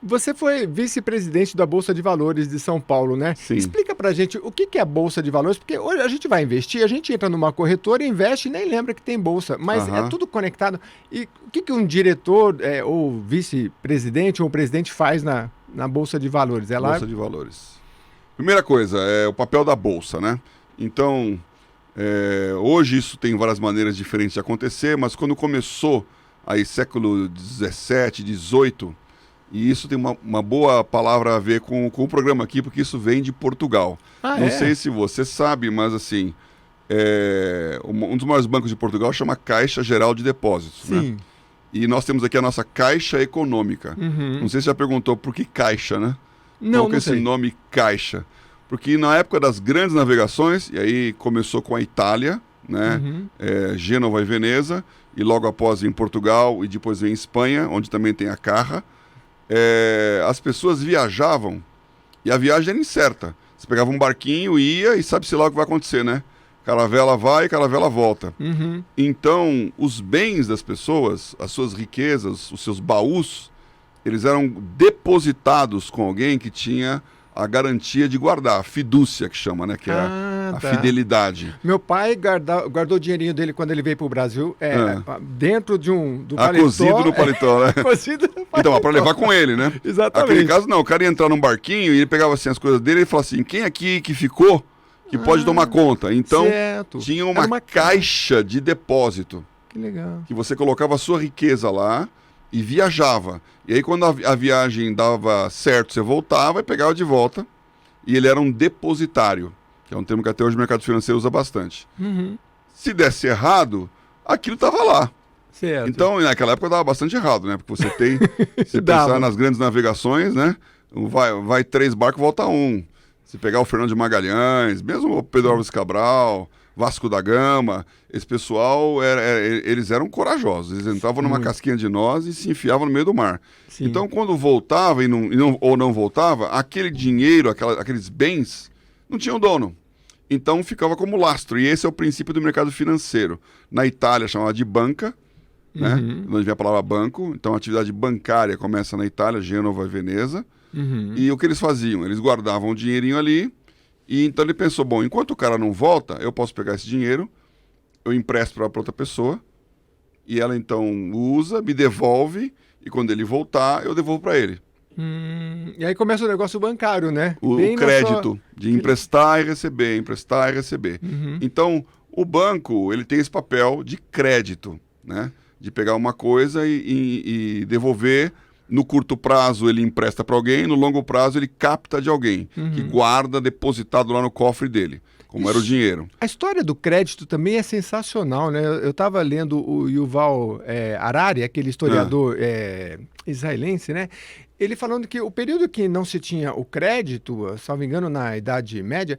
Você foi vice-presidente da Bolsa de Valores de São Paulo, né? Sim. Explica pra gente o que é a Bolsa de Valores, porque hoje a gente vai investir, a gente entra numa corretora, investe e nem lembra que tem bolsa, mas é Aham. tudo conectado. E o que um diretor, ou vice-presidente ou presidente faz na Bolsa de Valores? É lá... Bolsa de Valores. Primeira coisa, é o papel da Bolsa, né? Então, hoje isso tem várias maneiras diferentes de acontecer, mas quando começou aí século XVII, XVIII, e isso tem uma boa palavra a ver com o programa aqui, porque isso vem de Portugal. Não sei se você sabe, mas assim, um dos maiores bancos de Portugal chama Caixa Geral de Depósitos, Sim. né? E nós temos aqui a nossa Caixa Econômica. Não sei se você já perguntou por que Caixa, né? Não, Qual que é esse nome Caixa? Porque na época das grandes navegações, e aí começou com a Itália, né? Gênova e Veneza, e logo após em Portugal, e depois vem em Espanha, onde também tem a Carra. As pessoas viajavam, e a viagem era incerta. Você pegava um barquinho, ia, e sabe-se lá o que vai acontecer, né? Caravela vai, caravela volta. Então, os bens das pessoas, as suas riquezas, os seus baús, eles eram depositados com alguém que tinha a garantia de guardar, a fidúcia que chama, né? Que é a fidelidade. Meu pai guardou o dinheirinho dele quando ele veio para o Brasil, dentro do paletó. Cozido no paletó, né? Cozido no paletó. Então, para levar com ele, né? Exatamente. Naquele caso, não. O cara ia entrar num barquinho e ele pegava assim as coisas dele e falava assim, quem aqui que ficou que pode tomar conta? Então, tinha uma caixa de depósito. Que legal. Que você colocava a sua riqueza lá e viajava. E aí, quando a viagem dava certo, você voltava e pegava de volta. E ele era um depositário, que é um termo que até hoje o mercado financeiro usa bastante. Se desse errado, aquilo estava lá. Certo. Então, naquela época dava bastante errado, né? Porque você tem... Você pensar nas grandes navegações, né? Vai 3 barcos, volta 1. Se pegar o Fernando de Magalhães, mesmo o Pedro Álvares Cabral, Vasco da Gama, esse pessoal, eles eram corajosos. Eles entravam numa casquinha de noz e se enfiavam no meio do mar. Sim. Então, quando voltava ou não voltava, aquele dinheiro, aqueles bens, não tinham dono. Então, ficava como lastro. E esse é o princípio do mercado financeiro. Na Itália, chamava de banca, né? Onde vem a palavra banco. Então, a atividade bancária começa na Itália, Gênova e Veneza. E o que eles faziam? Eles guardavam o dinheirinho ali, e então ele pensou, bom, enquanto o cara não volta, eu posso pegar esse dinheiro, eu empresto para outra pessoa, e ela então usa, me devolve, e quando ele voltar, eu devolvo para ele. E aí começa o negócio bancário, né? O crédito, de emprestar e receber, emprestar e receber. Então, o banco, ele tem esse papel de crédito, né? De pegar uma coisa e devolver. No curto prazo ele empresta para alguém, no longo prazo ele capta de alguém, que guarda depositado lá no cofre dele, como era o dinheiro. A história do crédito também é sensacional, né? Eu estava lendo o Yuval Harari, aquele historiador israelense, né? Ele falando que o período que não se tinha o crédito, salvo engano, na Idade Média,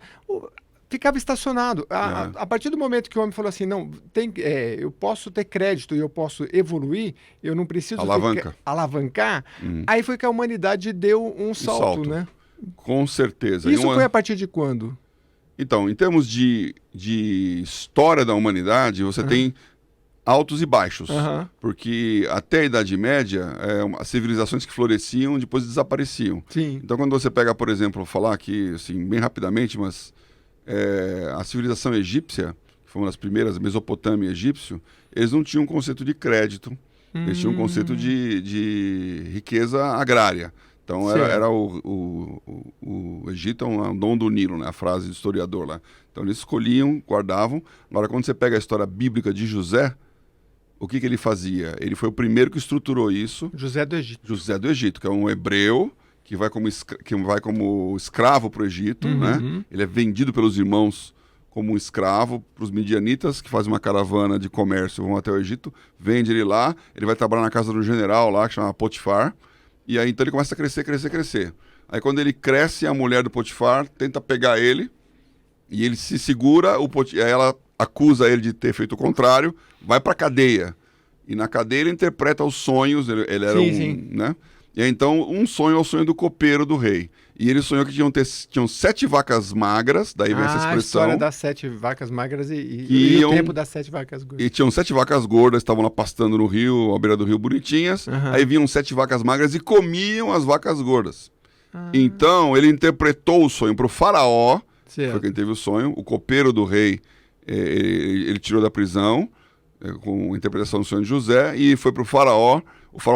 ficava estacionado. A partir do momento que o homem falou assim, não, eu posso ter crédito e eu posso evoluir, eu não preciso alavancar, aí foi que a humanidade deu um salto, né? Com certeza. Isso foi a partir de quando? Então, em termos de história da humanidade, você tem altos e baixos. Porque até a Idade Média, as civilizações que floresciam depois desapareciam. Sim. Então, quando você pega, por exemplo, falar aqui, assim, bem rapidamente, mas... a civilização egípcia, que foi uma das primeiras, Mesopotâmia egípcio, eles não tinham um conceito de crédito, eles tinham um conceito de riqueza agrária. Então era o Egito é um dom do Nilo, né? A frase do historiador lá. Então eles escolhiam, guardavam. Agora, quando você pega a história bíblica de José, o que ele fazia? Ele foi o primeiro que estruturou isso. José do Egito. José do Egito, que é um hebreu, que vai como escravo para o Egito, né? Ele é vendido pelos irmãos como um escravo para os midianitas, que fazem uma caravana de comércio, vão até o Egito, vende ele lá, ele vai trabalhar na casa do general lá, que chama Potifar, e aí então ele começa a crescer. Aí quando ele cresce, a mulher do Potifar tenta pegar ele, e ele se segura, aí ela acusa ele de ter feito o contrário, vai para a cadeia. E na cadeia ele interpreta os sonhos, ele era né? E aí, então, um sonho é o sonho do copeiro do rei. E ele sonhou que tinham 7 vacas magras, daí vem essa expressão. A história das 7 vacas magras e o tempo das 7 vacas gordas. E tinham 7 vacas gordas, estavam lá pastando no rio, à beira do rio, bonitinhas. Aí vinham 7 vacas magras e comiam as vacas gordas. Então, ele interpretou o sonho para o faraó, foi quem teve o sonho, o copeiro do rei, ele tirou da prisão, com a interpretação do sonho de José, e foi para o faraó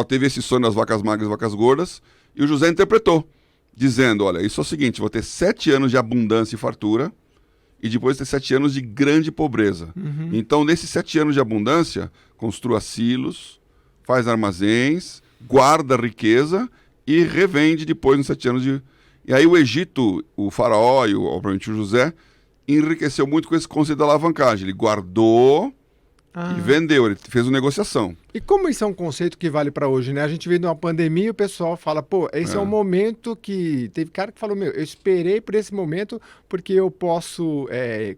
teve esse sonho das vacas magras e vacas gordas, e o José interpretou, dizendo, olha, isso é o seguinte, vou ter 7 anos de abundância e fartura, e depois ter 7 anos de grande pobreza. Então, nesses 7 anos de abundância, construa silos, faz armazéns, guarda riqueza e revende depois nos 7 anos de... E aí o Egito, o faraó e, obviamente, o José, enriqueceu muito com esse conceito da alavancagem. Ele guardou e vendeu, ele fez uma negociação. E como isso é um conceito que vale para hoje, né? A gente vive numa pandemia e o pessoal fala, pô, esse é um momento que... Teve cara que falou, eu esperei por esse momento porque eu posso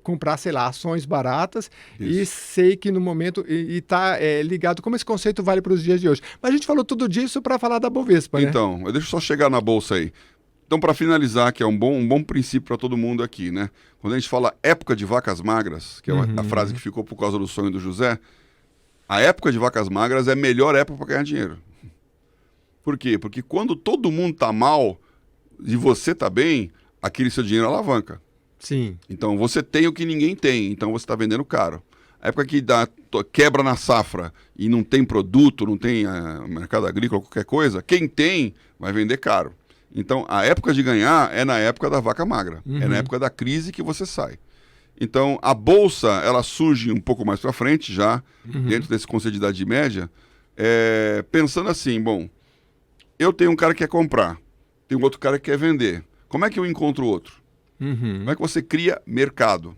comprar, sei lá, ações baratas e sei que no momento... E tá ligado como esse conceito vale para os dias de hoje. Mas a gente falou tudo disso para falar da Bovespa, né? Então, eu deixo só chegar na bolsa aí. Então, para finalizar, que é um bom princípio para todo mundo aqui, né? Quando a gente fala época de vacas magras, que é a frase que ficou por causa do sonho do José, a época de vacas magras é a melhor época para ganhar dinheiro. Por quê? Porque quando todo mundo tá mal e você tá bem, aquele seu dinheiro alavanca. Sim. Então, você tem o que ninguém tem, então você está vendendo caro. A época que quebra na safra e não tem produto, não tem mercado agrícola, qualquer coisa, quem tem vai vender caro. Então, a época de ganhar é na época da vaca magra. É na época da crise que você sai. Então, a bolsa, ela surge um pouco mais para frente já, dentro desse conceito de idade média, pensando assim, bom, eu tenho um cara que quer comprar, tem um outro cara que quer vender. Como é que eu encontro o outro? Como é que você cria mercado?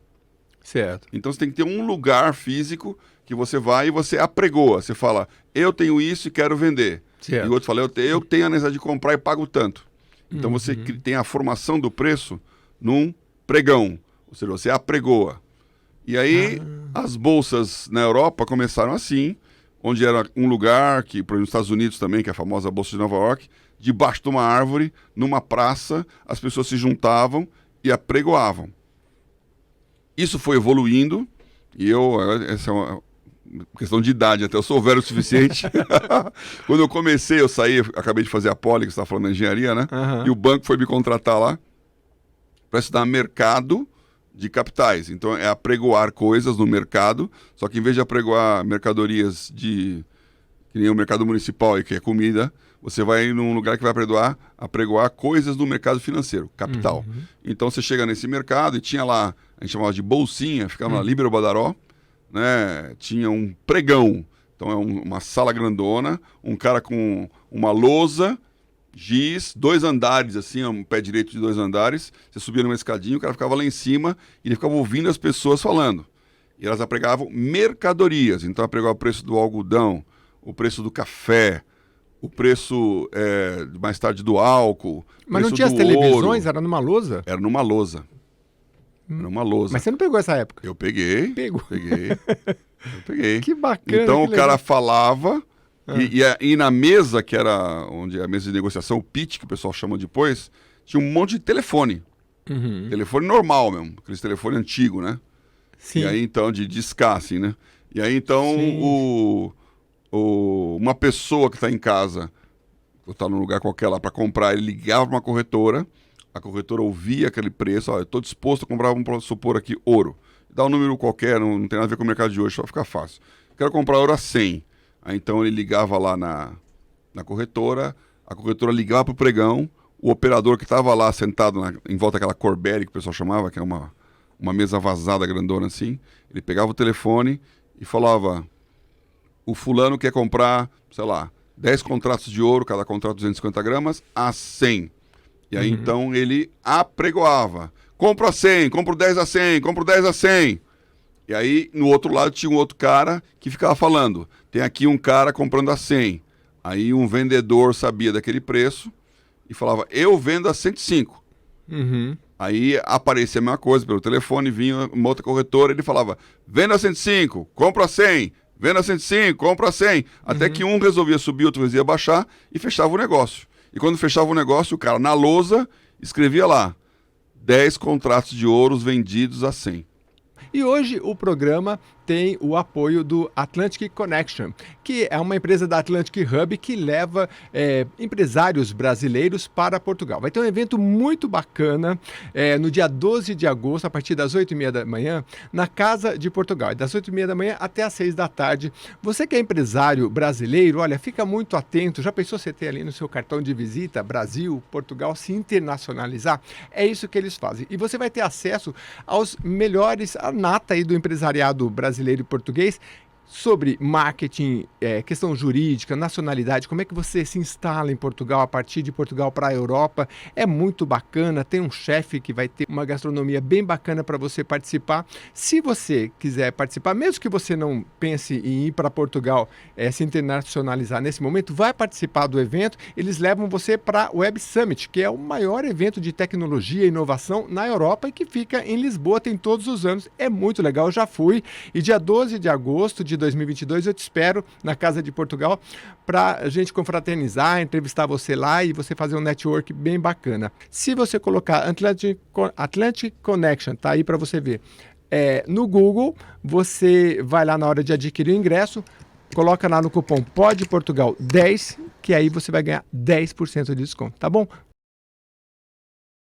Certo. Então, você tem que ter um lugar físico que você vai e você apregoa. Você fala, eu tenho isso e quero vender. Certo. E o outro fala, eu tenho a necessidade de comprar e pago tanto. Então, você tem a formação do preço num pregão, ou seja, você apregoa. E aí, as bolsas na Europa começaram assim, onde era um lugar, que, por exemplo, nos Estados Unidos também, que é a famosa Bolsa de Nova York, debaixo de uma árvore, numa praça, as pessoas se juntavam e apregoavam. Isso foi evoluindo, e essa é uma questão de idade, até eu sou velho o suficiente. Quando eu comecei, eu acabei de fazer a Poli, que você está falando da engenharia, né? E o banco foi me contratar lá para estudar mercado de capitais. Então, é apregoar coisas no mercado, só que em vez de apregoar mercadorias que nem o mercado municipal, e que é comida, você vai num lugar que vai apregoar coisas do mercado financeiro, capital. Então, você chega nesse mercado e tinha lá, a gente chamava de bolsinha, ficava na Líbero Badaró, né? Tinha um pregão, então é uma sala grandona, um cara com uma lousa, giz, 2 andares, assim, um pé direito de 2 andares, você subia numa escadinha, o cara ficava lá em cima e ele ficava ouvindo as pessoas falando. E elas apregavam mercadorias, então apregava o preço do algodão, o preço do café, o preço, mais tarde, do álcool. Mas não tinha as televisões? Era numa lousa? Era numa lousa. Numa lousa. Mas você não pegou essa época? Eu peguei. Pegou. Eu peguei. Que bacana. Então que o cara falava, e na mesa, que era onde a mesa de negociação, o pitch, que o pessoal chama depois, tinha um monte de telefone. Telefone normal mesmo, aqueles telefone antigo, né? Sim. E aí então, de discar, assim, né? E aí então uma pessoa que está em casa, ou está num lugar qualquer lá para comprar, ele ligava para uma corretora, a corretora ouvia aquele preço, eu estou disposto a comprar, vamos supor aqui, ouro. Dá um número qualquer, não tem nada a ver com o mercado de hoje, só fica fácil. Quero comprar ouro a 100. Aí então ele ligava lá na corretora, a corretora ligava para o pregão, o operador que estava lá sentado em volta daquela Corbelli, que o pessoal chamava, que é uma mesa vazada grandona assim, ele pegava o telefone e falava, o fulano quer comprar, sei lá, 10 contratos de ouro, cada contrato 250 gramas, a 100. E aí, então, ele apregoava. Compro a 100, compro 10 a 100, compro 10 a 100. E aí, no outro lado, tinha um outro cara que ficava falando. Tem aqui um cara comprando a 100. Aí, um vendedor sabia daquele preço e falava, eu vendo a 105. Aí, aparecia a mesma coisa pelo telefone, vinha uma outra corretora, ele falava, vendo a 105, compro a 100. Vendo a 105, compra a 100. Até que um resolvia subir, outro resolvia baixar e fechava o negócio. E quando fechava o negócio, o cara na lousa escrevia lá 10 contratos de ouros vendidos a 100. E hoje o programa tem o apoio do Atlantic Connection, que é uma empresa da Atlantic Hub que leva empresários brasileiros para Portugal. Vai ter um evento muito bacana no dia 12 de agosto, a partir das 8h30 da manhã, na Casa de Portugal. Das 8h30 da manhã até as 6 da tarde. Você que é empresário brasileiro, olha, fica muito atento. Já pensou você ter ali no seu cartão de visita Brasil, Portugal, se internacionalizar? É isso que eles fazem. E você vai ter acesso aos melhores, a nata aí do empresariado brasileiro e português, sobre marketing, questão jurídica, nacionalidade, como é que você se instala em Portugal, a partir de Portugal para a Europa. É muito bacana, tem um chefe que vai ter uma gastronomia bem bacana para você participar. Se você quiser participar, mesmo que você não pense em ir para Portugal, se internacionalizar nesse momento, vai participar do evento. Eles levam você para o Web Summit, que é o maior evento de tecnologia e inovação na Europa e que fica em Lisboa, tem todos os anos. É muito legal, eu já fui. E dia 12 de agosto de 2022 eu te espero na Casa de Portugal para a gente confraternizar, entrevistar você lá e você fazer um network bem bacana. Se você colocar Atlantic Connection, tá aí para você ver, no Google, você vai lá na hora de adquirir o ingresso, coloca lá no cupom PODPortugal10, que aí você vai ganhar 10% de desconto, tá bom?